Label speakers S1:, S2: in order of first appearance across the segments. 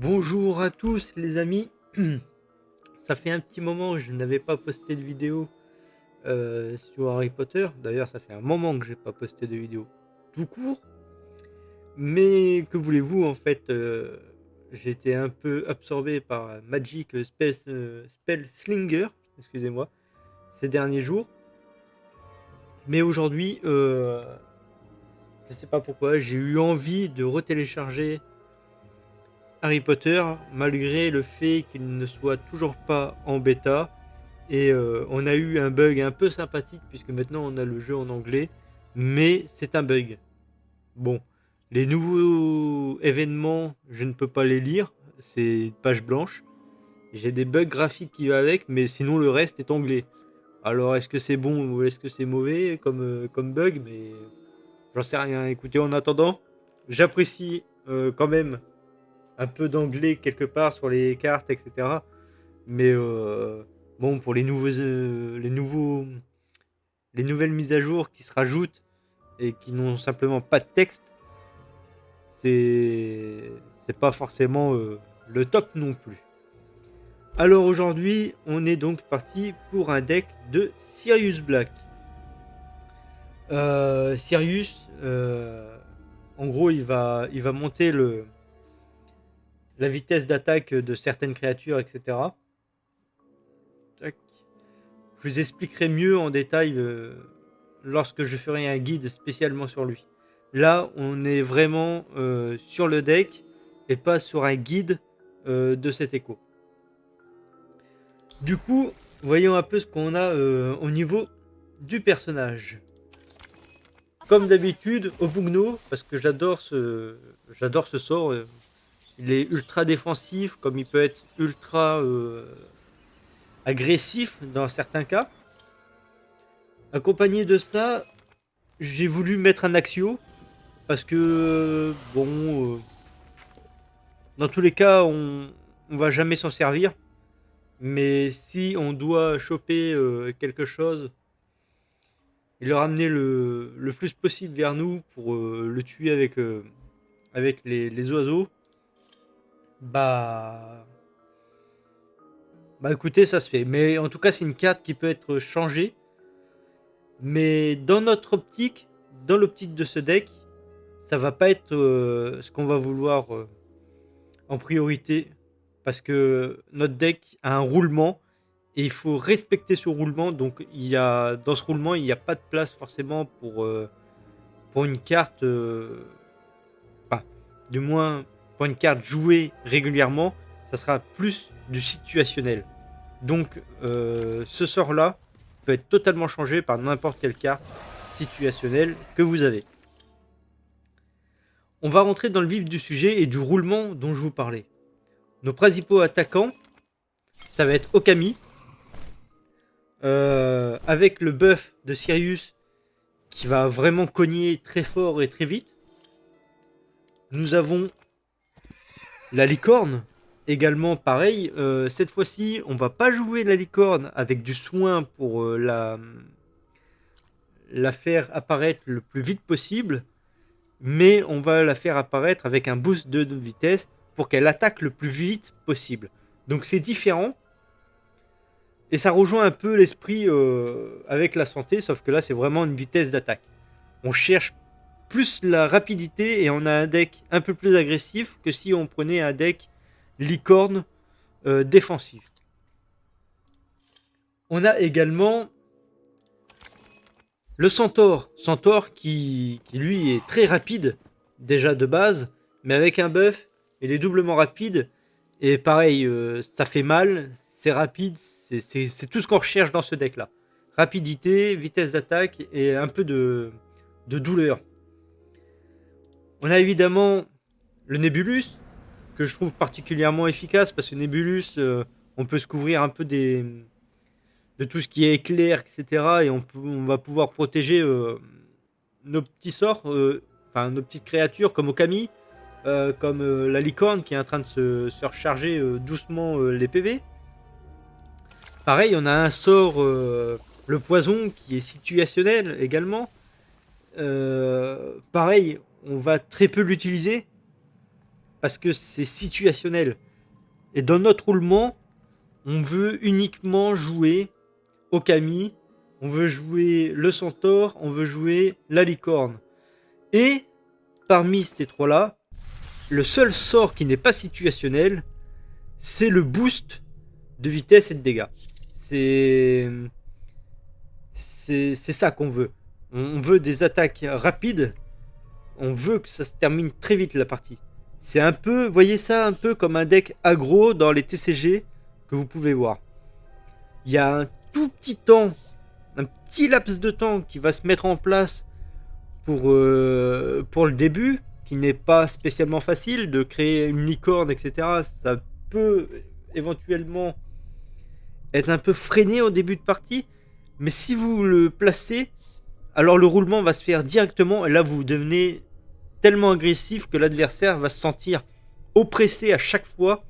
S1: Bonjour à tous les amis. Ça fait un petit moment que je n'avais pas posté de vidéo sur Harry Potter. D'ailleurs, ça fait un moment que j'ai pas posté de vidéo tout court. Mais que voulez-vous en fait, j'ai été un peu absorbé par Magic Spell Slinger, excusez-moi, ces derniers jours. Mais aujourd'hui, je sais pas pourquoi, j'ai eu envie de retélécharger Harry Potter, malgré le fait qu'il ne soit toujours pas en bêta. Et on a eu un bug un peu sympathique, puisque maintenant on a le jeu en anglais, mais c'est un bug. Bon, les nouveaux événements, je ne peux pas les lire, c'est une page blanche. J'ai des bugs graphiques qui vont avec, mais sinon le reste est anglais. Alors est-ce que c'est bon ou est-ce que c'est mauvais comme bug, mais j'en sais rien. Écoutez, en attendant, j'apprécie quand même un peu d'anglais quelque part sur les cartes, etc. Mais bon, pour les nouvelles mises à jour qui se rajoutent et qui n'ont simplement pas de texte, c'est c'est pas forcément le top non plus. Alors aujourd'hui, on est donc parti pour un deck de Sirius Black. Sirius, en gros, il va monter la vitesse d'attaque de certaines créatures, etc. Tac. Je vous expliquerai mieux en détail lorsque je ferai un guide spécialement sur lui. Là, on est vraiment sur le deck et pas sur un guide de cet écho. Du coup, voyons un peu ce qu'on a au niveau du personnage. Comme d'habitude, Obugno, parce que j'adore ce sort. Il est ultra défensif, comme il peut être ultra agressif dans certains cas. Accompagné de ça, j'ai voulu mettre un Axio parce que bon, dans tous les cas, on va jamais s'en servir. Mais si on doit choper quelque chose et le ramener le plus possible vers nous pour le tuer avec les oiseaux, bah, bah écoutez, ça se fait. Mais en tout cas, c'est une carte qui peut être changée. Mais dans notre optique, dans l'optique de ce deck, ça va pas être ce qu'on va vouloir en priorité parce que notre deck a un roulement et il faut respecter ce roulement. Donc dans ce roulement, il n'y a pas de place forcément pour une carte, enfin, du moins pour une carte jouée régulièrement, ça sera plus du situationnel. Donc ce sort-là peut être totalement changé par n'importe quelle carte situationnelle que vous avez. On va rentrer dans le vif du sujet et du roulement dont je vous parlais. Nos principaux attaquants, ça va être Okami, avec le buff de Sirius qui va vraiment cogner très fort et très vite. Nous avons la licorne, également pareil. Cette fois-ci, on va pas jouer la licorne avec du soin pour la faire apparaître le plus vite possible, mais on va la faire apparaître avec un boost de vitesse pour qu'elle attaque le plus vite possible. Donc c'est différent. Et ça rejoint un peu l'esprit avec la santé, sauf que là, c'est vraiment une vitesse d'attaque. On cherche plus la rapidité et on a un deck un peu plus agressif que si on prenait un deck licorne défensif. On a également le centaure. Centaure qui lui est très rapide déjà de base, mais avec un buff, il est doublement rapide. Et pareil, ça fait mal, c'est rapide, c'est tout ce qu'on recherche dans ce deck là. Rapidité, vitesse d'attaque et un peu de douleur. On a évidemment le Nebulus, que je trouve particulièrement efficace parce que Nebulus, on peut se couvrir un peu de tout ce qui est éclair, etc. Et on va pouvoir protéger nos petits sorts, enfin nos petites créatures comme Okami, comme la licorne qui est en train de se recharger doucement les PV. Pareil, on a un sort, le poison, qui est situationnel également. Pareil, on va très peu l'utiliser. parce que c'est situationnel. Et dans notre roulement, on veut uniquement jouer Okami, on veut jouer le centaure, on veut jouer la licorne. Et parmi ces trois-là, le seul sort qui n'est pas situationnel, c'est le boost de vitesse et de dégâts. C'est ça qu'on veut. On veut des attaques rapides. On veut que ça se termine très vite la partie. C'est un peu, voyez ça un peu comme un deck aggro dans les TCG que vous pouvez voir. Il y a un tout petit temps, un petit laps de temps qui va se mettre en place pour le début, qui n'est pas spécialement facile de créer une licorne, etc. Ça peut éventuellement être un peu freiné au début de partie, mais si vous le placez, alors le roulement va se faire directement, et là vous devenez tellement agressif que l'adversaire va se sentir oppressé à chaque fois,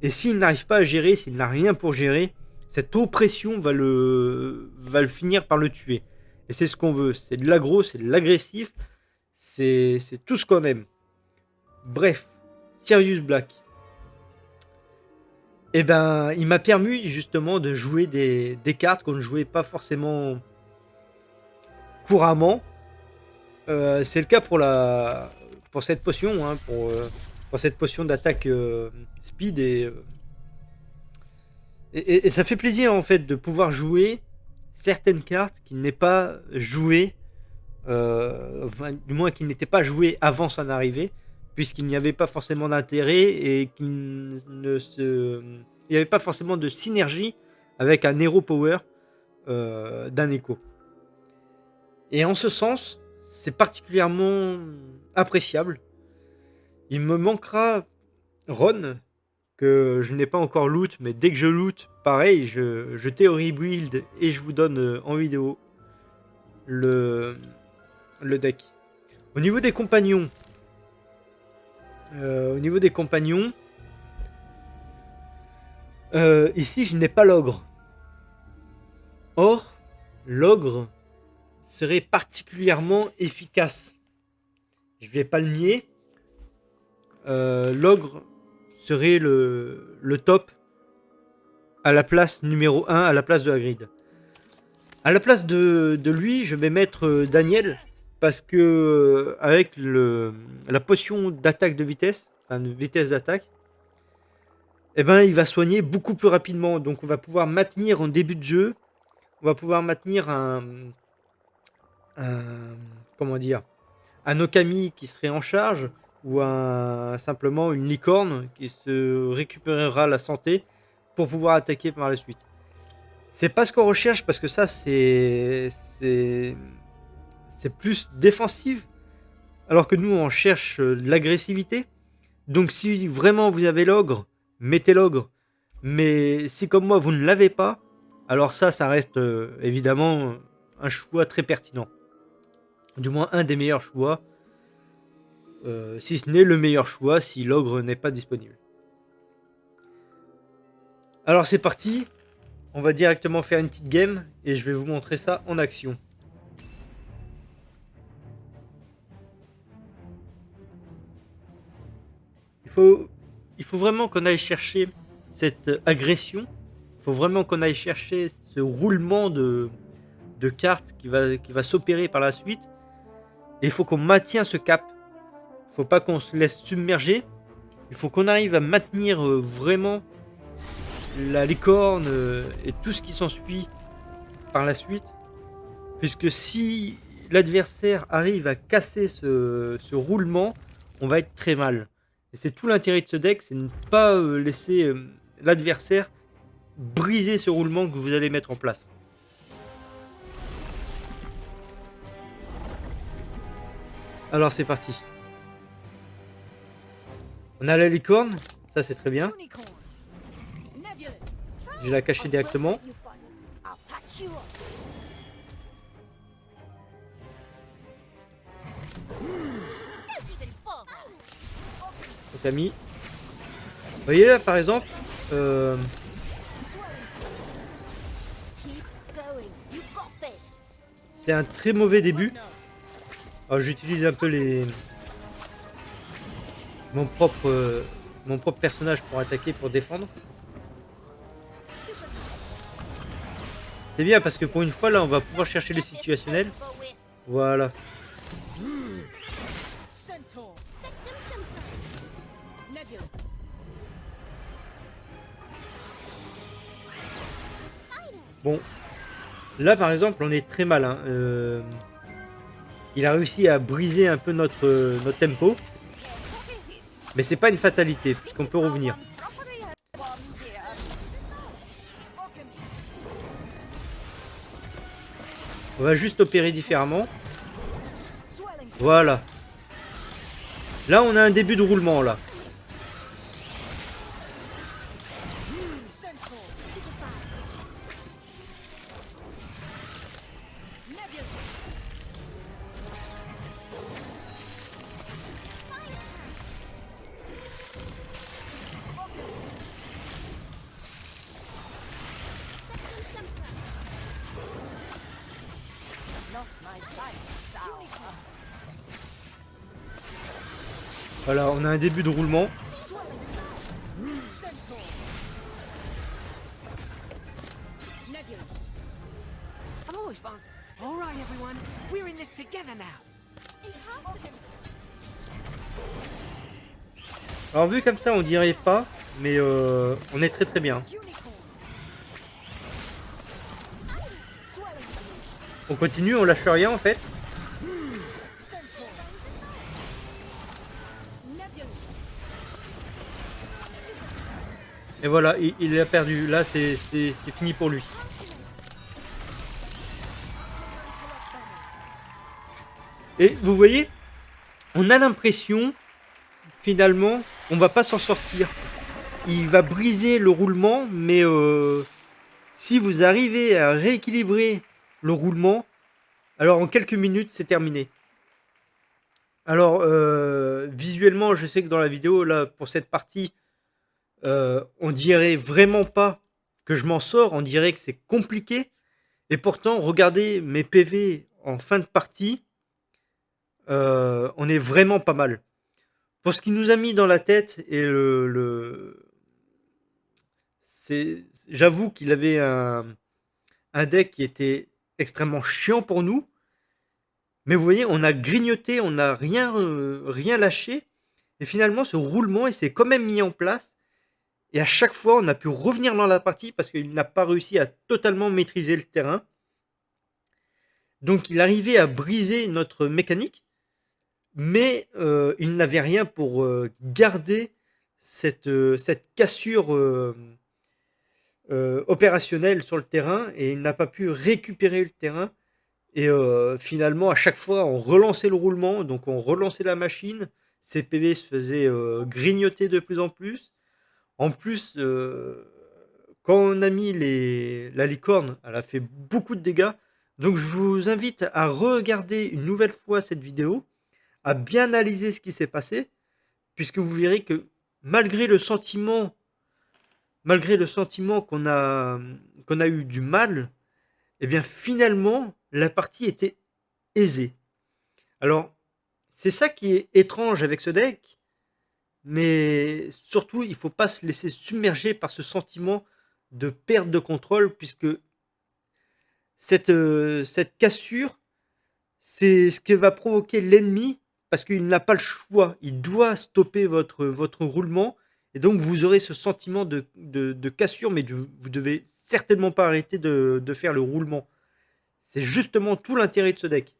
S1: et s'il n'arrive pas à gérer, s'il n'a rien pour gérer, cette oppression va le finir par le tuer. Et c'est ce qu'on veut, c'est de l'aggro, c'est de l'agressif, c'est tout ce qu'on aime. Bref, Sirius Black. Eh ben, il m'a permis justement de jouer des cartes qu'on ne jouait pas forcément couramment. C'est le cas pour cette potion, hein, pour cette potion d'attaque speed et ça fait plaisir en fait de pouvoir jouer certaines cartes qui n'est pas jouées, enfin, du moins qui n'étaient pas jouées avant son arrivée, puisqu'il n'y avait pas forcément d'intérêt et qu'il ne se, il n'y avait pas forcément de synergie avec un Hero Power d'un écho. Et en ce sens, c'est particulièrement appréciable. Il me manquera Ron, que je n'ai pas encore loot, mais dès que je loot, pareil, je théorie build et je vous donne en vidéo le deck. Au niveau des compagnons, ici je n'ai pas l'ogre. Or, l'ogre serait particulièrement efficace. Je vais pas le nier. L'ogre serait le top à la place numéro 1, à la place de Hagrid. À la place de lui, je vais mettre Daniel, parce que avec la potion d'attaque de vitesse, enfin de vitesse d'attaque, eh ben, il va soigner beaucoup plus rapidement. Donc on va pouvoir maintenir en début de jeu, on va pouvoir maintenir comment dire, un Okami qui serait en charge, ou simplement une licorne qui se récupérera la santé pour pouvoir attaquer par la suite. C'est pas ce qu'on recherche, parce que ça c'est plus défensif, alors que nous on cherche de l'agressivité. Donc si vraiment vous avez l'ogre, mettez l'ogre. Mais si comme moi vous ne l'avez pas, alors ça reste évidemment un choix très pertinent. Du moins un des meilleurs choix. Si ce n'est le meilleur choix si l'ogre n'est pas disponible. Alors c'est parti. On va directement faire une petite game et je vais vous montrer ça en action. Il faut vraiment qu'on aille chercher cette agression. Il faut vraiment qu'on aille chercher ce roulement de cartes qui va s'opérer par la suite. Et il faut qu'on maintienne ce cap. Il ne faut pas qu'on se laisse submerger. Il faut qu'on arrive à maintenir vraiment la licorne et tout ce qui s'ensuit par la suite. Puisque si l'adversaire arrive à casser ce roulement, on va être très mal. Et c'est tout l'intérêt de ce deck, c'est de ne pas laisser l'adversaire briser ce roulement que vous allez mettre en place. Alors c'est parti. On a la licorne, ça c'est très bien. Je vais la cacher directement. Okami. Vous voyez là par exemple, c'est un très mauvais début. Alors j'utilise un peu mon propre, euh, mon propre personnage pour attaquer, pour défendre. C'est bien parce que pour une fois là, on va pouvoir chercher le situationnel. Voilà.
S2: Centaur. Nebulous.
S1: Bon, là par exemple, on est très mal. Hein. Il a réussi à briser un peu notre tempo, mais c'est pas une fatalité puisqu'on peut revenir. On va juste opérer différemment. Voilà. Là, on a un début de roulement là. Voilà, on a un début de roulement.
S3: All right, everyone, we're in this together now.
S1: Alors vu comme ça, on dirait pas, mais on est très très bien. On continue, on lâche rien en fait. Et voilà, il a perdu. Là, c'est fini pour lui. Et vous voyez, on a l'impression, finalement, on va pas s'en sortir. Il va briser le roulement, mais si vous arrivez à rééquilibrer le roulement, alors en quelques minutes, c'est terminé. Alors, visuellement, je sais que dans la vidéo, là, pour cette partie, on dirait vraiment pas que je m'en sors, on dirait que c'est compliqué. Et pourtant, regardez mes PV en fin de partie, on est vraiment pas mal. Pour ce qu'il nous a mis dans la tête, et j'avoue qu'il avait un deck qui était extrêmement chiant pour nous. Mais vous voyez, on a grignoté, on n'a rien lâché. Et finalement, ce roulement, il s'est quand même mis en place. Et à chaque fois, on a pu revenir dans la partie parce qu'il n'a pas réussi à totalement maîtriser le terrain. Donc il arrivait à briser notre mécanique, mais il n'avait rien pour garder cette cassure opérationnelle sur le terrain, et il n'a pas pu récupérer le terrain. Et finalement, à chaque fois, on relançait le roulement, donc on relançait la machine. Ses PV se faisaient grignoter de plus en plus. En plus, quand on a mis la licorne, elle a fait beaucoup de dégâts. Donc je vous invite à regarder une nouvelle fois cette vidéo, à bien analyser ce qui s'est passé, puisque vous verrez que malgré le sentiment qu'on a eu du mal, et bien finalement, la partie était aisée. Alors, c'est ça qui est étrange avec ce deck, mais surtout, il ne faut pas se laisser submerger par ce sentiment de perte de contrôle, puisque cette cassure, c'est ce que va provoquer l'ennemi, parce qu'il n'a pas le choix. Il doit stopper votre roulement, et donc vous aurez ce sentiment de cassure, mais vous devez certainement pas arrêter de faire le roulement. C'est justement tout l'intérêt de ce deck.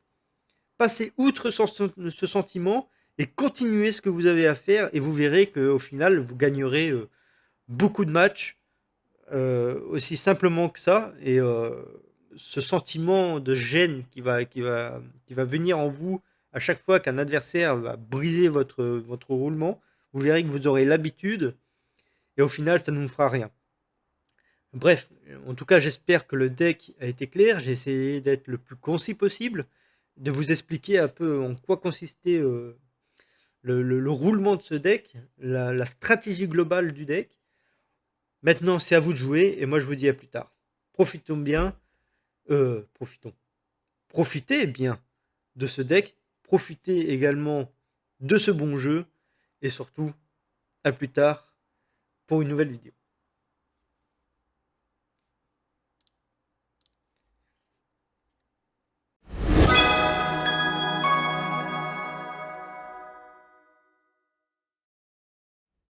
S1: Passez outre ce sentiment et continuez ce que vous avez à faire, et vous verrez qu'au final, vous gagnerez beaucoup de matchs aussi simplement que ça. Et ce sentiment de gêne qui va venir en vous à chaque fois qu'un adversaire va briser votre roulement, vous verrez que vous aurez l'habitude, et au final, ça ne vous fera rien. Bref, en tout cas, j'espère que le deck a été clair. J'ai essayé d'être le plus concis possible, de vous expliquer un peu en quoi consistait le roulement de ce deck, la stratégie globale du deck. Maintenant, c'est à vous de jouer, et moi je vous dis à plus tard. Profitons bien, profitez bien de ce deck, profitez également de ce bon jeu, Et surtout, à plus tard pour une nouvelle vidéo.